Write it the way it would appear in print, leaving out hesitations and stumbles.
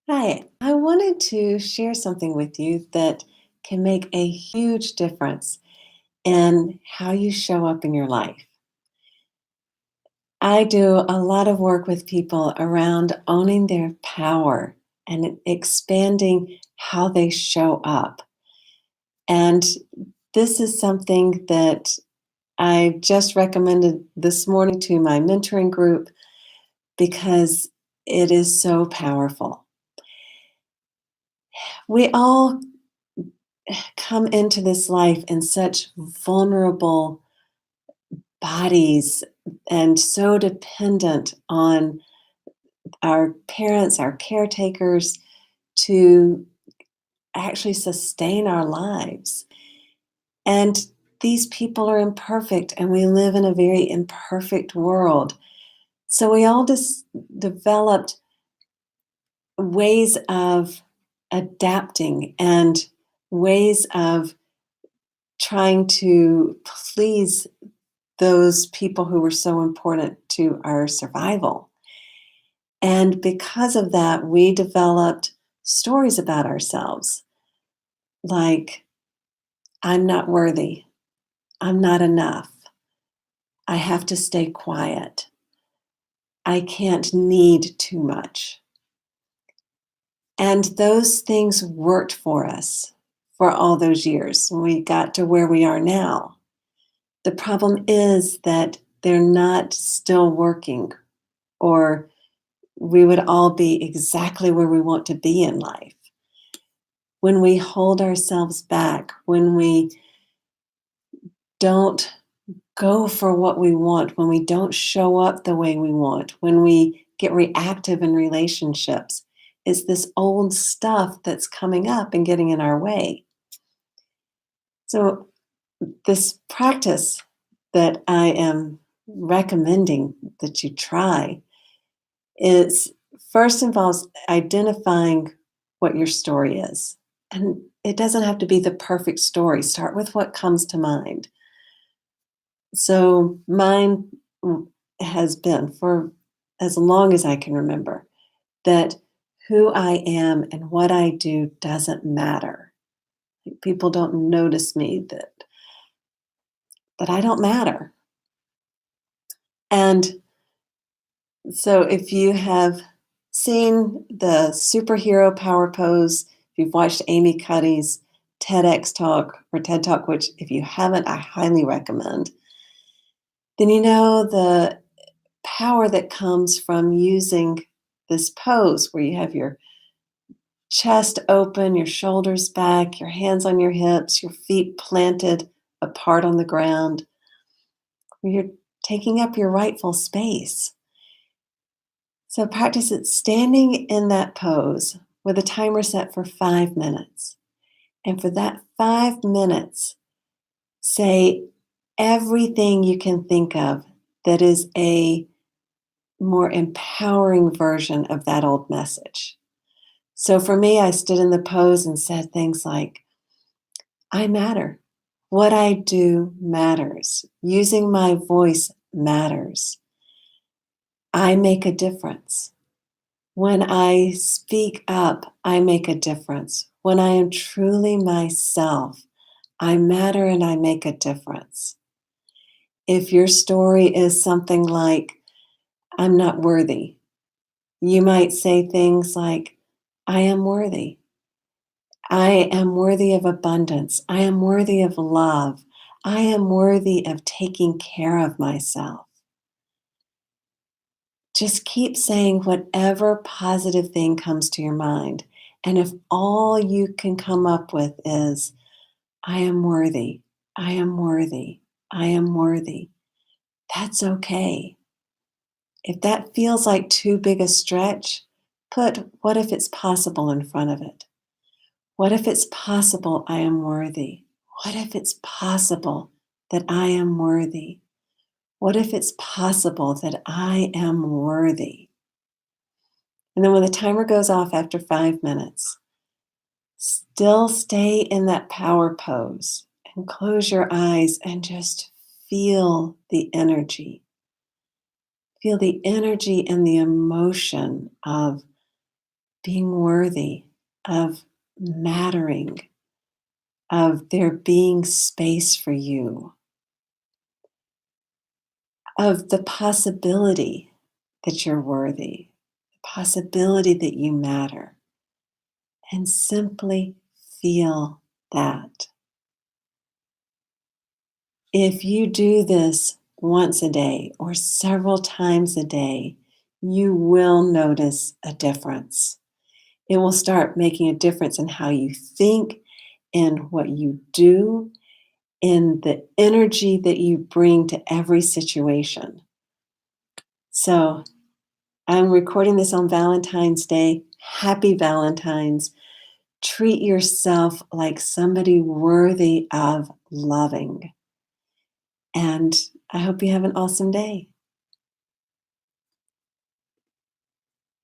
Hi, I wanted to share something with you that can make a huge difference in how you show up in your life. I do a lot of work with people around owning their power and expanding how they show up. And this is something that I just recommended this morning to my mentoring group because it is so powerful. We all come into this life in such vulnerable bodies and so dependent on our parents, our caretakers to actually sustain our lives. And these people are imperfect, and we live in a very imperfect world. So we all just developed ways of adapting and ways of trying to please those people who were so important to our survival. And because of that, we developed stories about ourselves like, I'm not worthy, I'm not enough, I have to stay quiet, I can't need too much. And those things worked for us for all those years when we got to where we are now. The problem is that they're not still working, or we would all be exactly where we want to be in life. When we hold ourselves back, when we don't go for what we want, when we don't show up the way we want, when we get reactive in relationships, it's this old stuff that's coming up and getting in our way. So, this practice that I am recommending that you try is first involves identifying what your story is. And it doesn't have to be the perfect story. Start with what comes to mind. So mine has been for as long as I can remember that who I am and what I do doesn't matter. People don't notice me that I don't matter. And so if you have seen the superhero power pose, if you've watched Amy Cuddy's TEDx talk or TED Talk, which if you haven't, I highly recommend, then you know the power that comes from using this pose where you have your chest open, your shoulders back, your hands on your hips, your feet planted apart on the ground, where you're taking up your rightful space. So practice it standing in that pose with a timer set for 5 minutes. And for that 5 minutes, say everything you can think of that is a more empowering version of that old message. So for me, I stood in the pose and said things like, I matter. What I do matters. Using my voice matters. I make a difference. When I speak up, I make a difference. When I am truly myself, I matter and I make a difference. If your story is something like, I'm not worthy, you might say things like, I am worthy. I am worthy of abundance. I am worthy of love. I am worthy of taking care of myself. Just keep saying whatever positive thing comes to your mind. And if all you can come up with is, I am worthy, I am worthy, I am worthy, that's okay. If that feels like too big a stretch, put what if it's possible in front of it. What if it's possible I am worthy? What if it's possible that I am worthy? What if it's possible that I am worthy? And then when the timer goes off after 5 minutes, still stay in that power pose and close your eyes and just feel the energy. Feel the energy and the emotion of being worthy, of mattering, of there being space for you, of the possibility that you're worthy, the possibility that you matter, and simply feel that. If you do this once a day or several times a day, you will notice a difference. It will start making a difference in how you think, in what you do, in the energy that you bring to every situation. So, I'm recording this on Valentine's Day. Happy Valentine's. Treat yourself like somebody worthy of loving. And I hope you have an awesome day.